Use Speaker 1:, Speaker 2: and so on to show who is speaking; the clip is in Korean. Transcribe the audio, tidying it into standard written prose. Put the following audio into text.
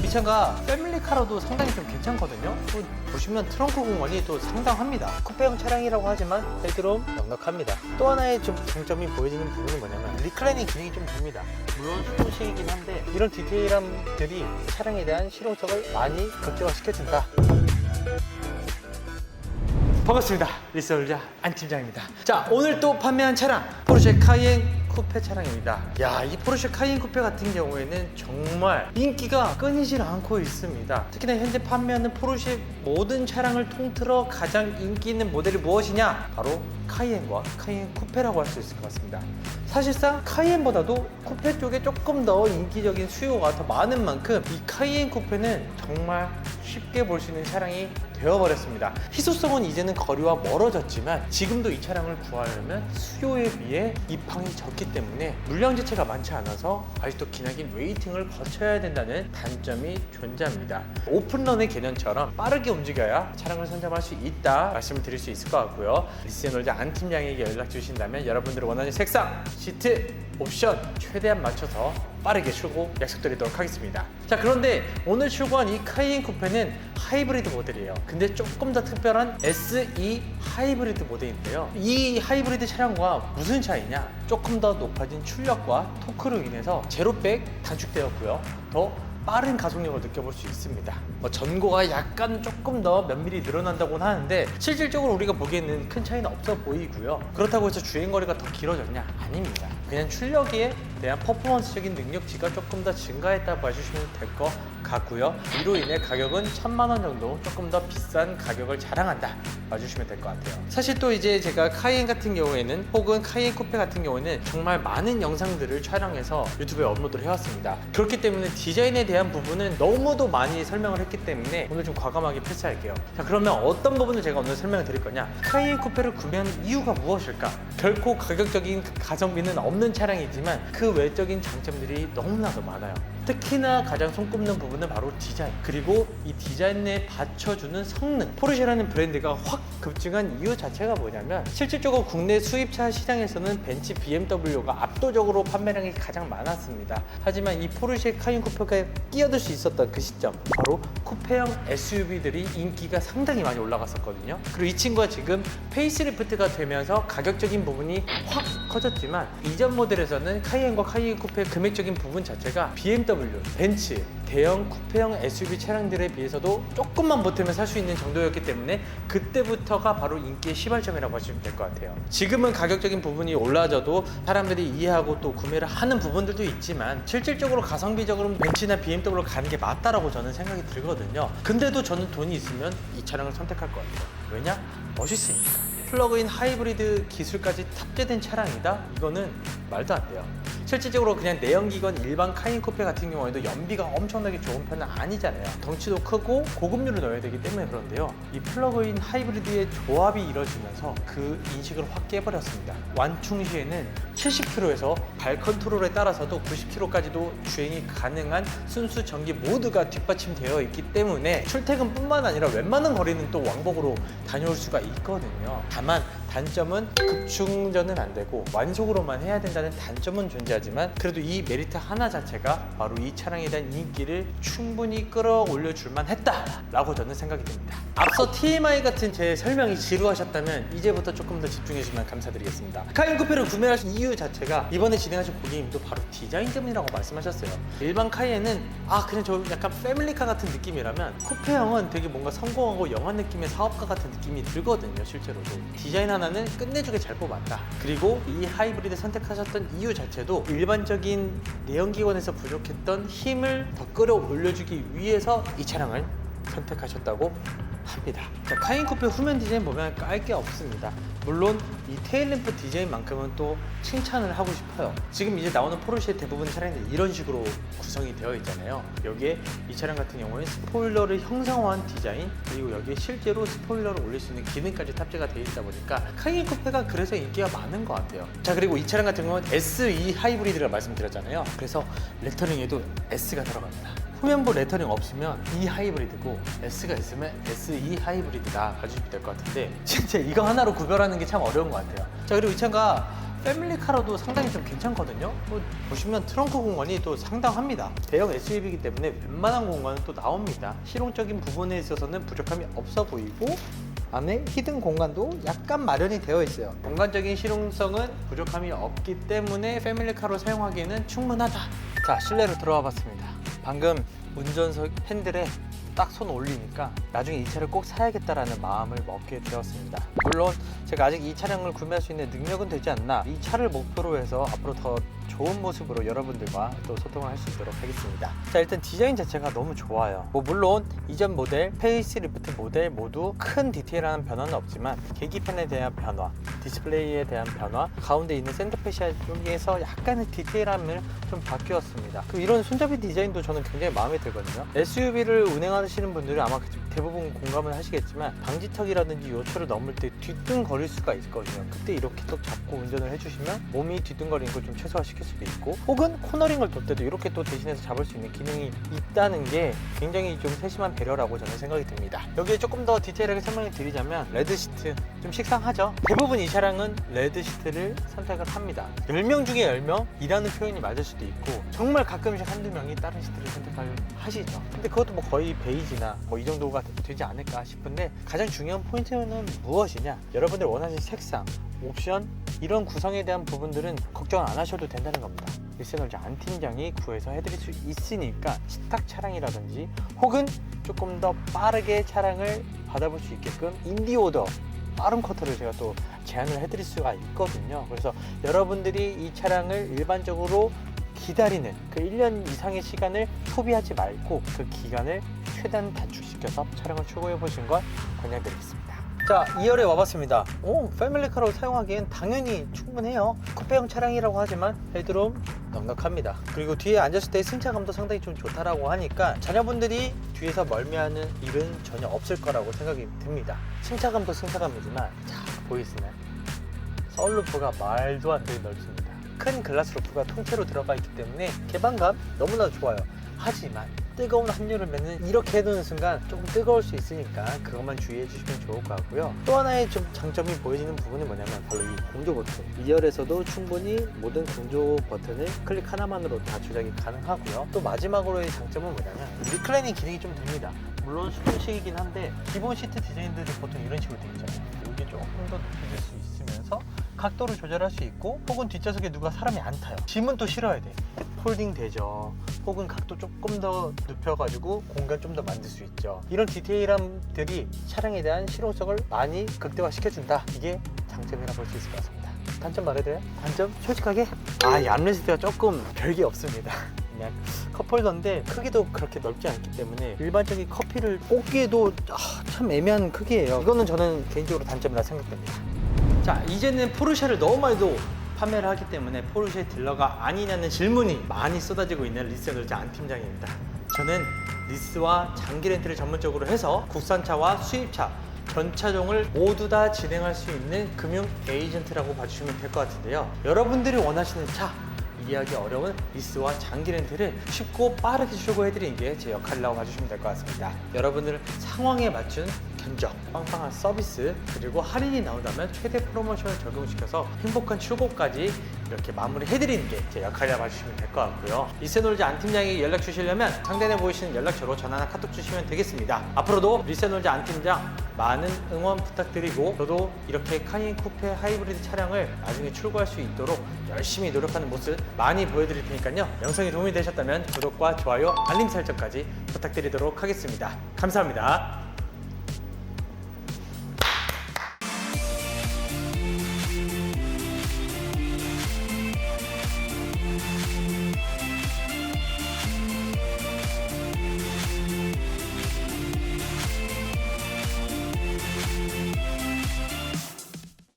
Speaker 1: 이 차가 패밀리카로도 상당히 좀 괜찮거든요. 또 보시면 트렁크 공간이 또 상당합니다. 쿠페형 차량이라고 하지만 헤드룸 넉넉합니다. 또 하나의 좀 장점이 보여지는 부분은 뭐냐면 리클라이닝 기능이 좀 됩니다. 물론 스포츠이긴 한데 이런 디테일함들이 차량에 대한 실용성을 많이 극대화시켜준다. 반갑습니다. 리서울자 안 팀장입니다. 자, 오늘 또 판매한 차량 포르쉐 카이엔 쿠페 차량입니다. 야, 이 포르쉐 카이엔 쿠페 같은 경우에는 정말 인기가 끊이질 않고 있습니다. 특히나 현재 판매하는 포르쉐 모든 차량을 통틀어 가장 인기 있는 모델이 무엇이냐? 바로 카이엔과 카이엔 쿠페라고 할 수 있을 것 같습니다. 사실상 카이엔보다도 쿠페 쪽에 조금 더 인기적인 수요가 더 많은 만큼 이 카이엔 쿠페는 정말 쉽게 볼 수 있는 차량이 되어버렸습니다. 희소성은 이제는 거리와 멀어졌지만 지금도 이 차량을 구하려면 수요에 비해 입항이 적기 때문에 물량 자체가 많지 않아서 아직도 기나긴 웨이팅을 거쳐야 된다는 단점이 존재합니다. 오픈런의 개념처럼 빠르게 움직여야 차량을 선점할 수 있다 말씀을 드릴 수 있을 것 같고요. 리스너즈 안 팀장에게 연락 주신다면 여러분들이 원하는 색상, 시트, 옵션 최대한 맞춰서 빠르게 출고 약속드리도록 하겠습니다. 자, 그런데 오늘 출고한 이 카이엔 쿠페는 하이브리드 모델이에요. 근데 조금 더 특별한 SE 하이브리드 모델인데요. 이 하이브리드 차량과 무슨 차이냐? 조금 더 높아진 출력과 토크로 인해서 제로백 단축되었고요. 더 빠른 가속력을 느껴볼 수 있습니다. 전고가 약간 조금 더 몇 미리 늘어난다고는 하는데 실질적으로 우리가 보기에는 큰 차이는 없어 보이고요. 그렇다고 해서 주행거리가 더 길어졌냐? 아닙니다. 그냥 출력에 대한 퍼포먼스적인 능력치가 조금 더 증가했다고 봐주시면 될 것 같고요. 이로 인해 가격은 1000만 원 정도 조금 더 비싼 가격을 자랑한다 봐주시면 될 것 같아요. 사실 또 이제 제가 카이엔 같은 경우에는 혹은 카이엔 쿠페 같은 경우에는 정말 많은 영상들을 촬영해서 유튜브에 업로드를 해왔습니다. 그렇기 때문에 디자인에 대한 부분은 너무도 많이 설명을 했기 때문에 오늘 좀 과감하게 패스할게요. 자, 그러면 어떤 부분을 제가 오늘 설명을 드릴 거냐? 카이엔 쿠페를 구매하는 이유가 무엇일까? 결코 가격적인 가성비는 없는 차량이지만 그 외적인 장점들이 너무나도 많아요. 특히나 가장 손꼽는 부분은 바로 디자인, 그리고 이 디자인에 받쳐주는 성능. 포르쉐라는 브랜드가 확 급증한 이유 자체가 뭐냐면 실질적으로 국내 수입차 시장에서는 벤츠, BMW가 압도적으로 판매량이 가장 많았습니다. 하지만 이 포르쉐 카이엔 쿠페가 끼어들 수 있었던 그 시점, 바로 쿠페형 SUV들이 인기가 상당히 많이 올라갔었거든요. 그리고 이 친구가 지금 페이스리프트가 되면서 가격적인 부분이 확 커졌지만 이전 모델에서는 카이엔과 카이엔 쿠페의 금액적인 부분 자체가 BMW, 벤츠, 대형 쿠페형 SUV 차량들에 비해서도 조금만 보태면 살 수 있는 정도였기 때문에 그때부터가 바로 인기의 시발점이라고 하시면 될 것 같아요. 지금은 가격적인 부분이 올라져도 사람들이 이해하고 또 구매를 하는 부분들도 있지만 실질적으로 가성비적으로는 벤츠나 BMW로 가는 게 맞다라고 저는 생각이 들거든요. 근데도 저는 돈이 있으면 이 차량을 선택할 것 같아요. 왜냐? 멋있으니까. 플러그인 하이브리드 기술까지 탑재된 차량이다? 이거는 말도 안 돼요. 실질적으로 그냥 내연기관 일반 카이엔 쿠페 같은 경우에도 연비가 엄청나게 좋은 편은 아니잖아요. 덩치도 크고 고급류를 넣어야 되기 때문에 그런데요. 이 플러그인 하이브리드의 조합이 이루어지면서 그 인식을 확 깨버렸습니다. 완충 시에는 70km에서 발 컨트롤에 따라서도 90km까지도 주행이 가능한 순수 전기 모드가 뒷받침되어 있기 때문에 출퇴근뿐만 아니라 웬만한 거리는 또 왕복으로 다녀올 수가 있거든요. 다만 단점은 급충전은 안 되고 완속으로만 해야 된다는 단점은 존재하지만 그래도 이 메리트 하나 자체가 바로 이 차량에 대한 인기를 충분히 끌어올려 줄만 했다라고 저는 생각이 듭니다. 앞서 TMI 같은 제 설명이 지루하셨다면 이제부터 조금 더 집중해 주시면 감사드리겠습니다. 카이엔 쿠페를 구매하신 이유 자체가 이번에 진행하신 고객님도 바로 디자인 때문이라고 말씀하셨어요. 일반 카이엔은 그냥 저 약간 패밀리카 같은 느낌이라면 쿠페형은 되게 뭔가 성공하고 영화 느낌의 사업가 같은 느낌이 들거든요. 실제로도 디자인 하나는 끝내주게 잘 뽑았다. 그리고 이 하이브리드 선택하셨던 이유 자체도 일반적인 내연기관에서 부족했던 힘을 더 끌어올려주기 위해서 이 차량을 선택하셨다고 합니다. 자, 카이엔 쿠페 후면 디자인 보면 깔 게 없습니다. 물론 이 테일램프 디자인만큼은 또 칭찬을 하고 싶어요. 지금 이제 나오는 포르쉐 대부분 차량들이 이런 식으로 구성이 되어 있잖아요. 여기에 이 차량 같은 경우에 스포일러를 형상화한 디자인, 그리고 여기에 실제로 스포일러를 올릴 수 있는 기능까지 탑재가 되어 있다 보니까 카이엔 쿠페가 그래서 인기가 많은 것 같아요. 자, 그리고 이 차량 같은 경우는 SE 하이브리드라고 말씀드렸잖아요. 그래서 레터링에도 S가 들어갑니다. 후면부 레터링 없으면 E 하이브리드고 S가 있으면 SE 하이브리드다 봐주시면 될 것 같은데 진짜 이거 하나로 구별하는 게 참 어려운 것 같아요. 자, 그리고 이 차가 패밀리카로도 상당히 좀 괜찮거든요. 뭐 보시면 트렁크 공간이 또 상당합니다. 대형 SUV이기 때문에 웬만한 공간은 또 나옵니다. 실용적인 부분에 있어서는 부족함이 없어 보이고 안에 히든 공간도 약간 마련이 되어 있어요. 공간적인 실용성은 부족함이 없기 때문에 패밀리카로 사용하기에는 충분하다. 자, 실내로 들어와 봤습니다. 방금 운전석 핸들에 딱 손 올리니까 나중에 이 차를 꼭 사야겠다라는 마음을 먹게 되었습니다. 물론 제가 아직 이 차량을 구매할 수 있는 능력은 되지 않나 이 차를 목표로 해서 앞으로 더 좋은 모습으로 여러분들과 또 소통을 할 수 있도록 하겠습니다. 자, 일단 디자인 자체가 너무 좋아요. 뭐 물론 이전 모델, 페이스리프트 모델 모두 큰 디테일한 변화는 없지만 계기판에 대한 변화, 디스플레이에 대한 변화, 가운데 있는 센터페시아 쪽에서 약간의 디테일함을 좀 바뀌었습니다. 그리고 이런 손잡이 디자인도 저는 굉장히 마음에 들거든요. SUV를 운행하시는 분들은 아마 대부분 공감을 하시겠지만 방지턱이라든지 요철을 넘을 때 뒤뚱거릴 수가 있거든요. 그때 이렇게 또 잡고 운전을 해주시면 몸이 뒤뚱거리는 걸 좀 최소화시킬 수도 있고, 혹은 코너링을 돌 때도 이렇게 또 대신해서 잡을 수 있는 기능이 있다는 게 굉장히 좀 세심한 배려라고 저는 생각이 듭니다. 여기에 조금 더 디테일하게 설명을 드리자면 레드 시트 좀 식상하죠? 대부분 이 차량은 레드 시트를 선택을 합니다. 10명 중에 10명이라는 표현이 맞을 수도 있고 정말 가끔씩 한두 명이 다른 시트를 하시죠. 근데 그것도 뭐 거의 베이지나 뭐 이 정도가 되지 않을까 싶은데, 가장 중요한 포인트는 무엇이냐, 여러분들 원하시는 색상, 옵션, 이런 구성에 대한 부분들은 걱정 안 하셔도 된다는 겁니다. 리세놀즈 안 팀장이 구해서 해드릴 수 있으니까 식탁 차량이라든지 혹은 조금 더 빠르게 차량을 받아볼 수 있게끔 인디오더 빠른 커터를 제가 또 제안을 해드릴 수가 있거든요. 그래서 여러분들이 이 차량을 일반적으로 기다리는 그 1년 이상의 시간을 소비하지 말고 그 기간을 최대한 단축시켜서 차량을 출고해 보신 걸 권장드리겠습니다. 자, 2열에 와봤습니다. 패밀리카로 사용하기엔 당연히 충분해요. 쿠페형 차량이라고 하지만 헤드룸 넉넉합니다. 그리고 뒤에 앉았을 때 승차감도 상당히 좀 좋다라고 하니까 자녀분들이 뒤에서 멀미하는 일은 전혀 없을 거라고 생각이 듭니다. 승차감도 승차감이지만, 자, 보이시나요? 썬루프가 말도 안 되게 넓습니다. 큰 글라스 루프가 통째로 들어가 있기 때문에 개방감 너무나 좋아요. 하지만 뜨거운 한여름에는 이렇게 해놓는 순간 조금 뜨거울 수 있으니까 그것만 주의해 주시면 좋을 것 같고요. 또 하나의 좀 장점이 보여지는 부분이 뭐냐면 바로 이 공조 버튼. 2열에서도 충분히 모든 공조 버튼을 클릭 하나만으로 다 조작이 가능하고요. 또 마지막으로의 장점은 뭐냐면 리클라이닝 기능이 좀 됩니다. 물론 수동식이긴 한데 기본 시트 디자인들이 보통 이런 식으로 되어 있잖아요. 이게 조금 더 높여질 수 있으면서 각도를 조절할 수 있고, 혹은 뒷좌석에 누가 사람이 안 타요. 짐은 또 실어야 돼. 폴딩 되죠. 혹은 각도 조금 더 눕혀가지고 공간 좀 더 만들 수 있죠. 이런 디테일함들이 차량에 대한 실용성을 많이 극대화시켜준다. 이게 장점이라 볼 수 있을 것 같습니다. 단점 말해도요? 단점? 솔직하게? 이 암레스트가 조금 별게 없습니다. 그냥 컵홀더인데 크기도 그렇게 넓지 않기 때문에 일반적인 커피를 꽂기에도 참 애매한 크기예요. 이거는 저는 개인적으로 단점이라 생각됩니다. 자, 이제는 포르쉐를 너무 많이도 판매를 하기 때문에 포르쉐 딜러가 아니냐는 질문이 많이 쏟아지고 있는 리세놀즈 안 팀장입니다. 저는 리스와 장기 렌트를 전문적으로 해서 국산차와 수입차, 전차종을 모두 다 진행할 수 있는 금융 에이전트라고 봐주시면 될 것 같은데요. 여러분들이 원하시는 차, 이해하기 어려운 리스와 장기 렌트를 쉽고 빠르게 출고해드리는 게 제 역할이라고 봐주시면 될 것 같습니다. 여러분들 상황에 맞춘 견적, 빵빵한 서비스, 그리고 할인이 나온다면 최대 프로모션을 적용시켜서 행복한 출고까지 이렇게 마무리해드리는 게 제 역할이라고 봐주시면 될 것 같고요. 리세놀즈 안 팀장에게 연락 주시려면 상단에 보이시는 연락처로 전화나 카톡 주시면 되겠습니다. 앞으로도 리세놀즈 안 팀장 많은 응원 부탁드리고, 저도 이렇게 카이엔 쿠페 하이브리드 차량을 나중에 출고할 수 있도록 열심히 노력하는 모습 많이 보여드릴 테니까요. 영상이 도움이 되셨다면 구독과 좋아요, 알림 설정까지 부탁드리도록 하겠습니다. 감사합니다.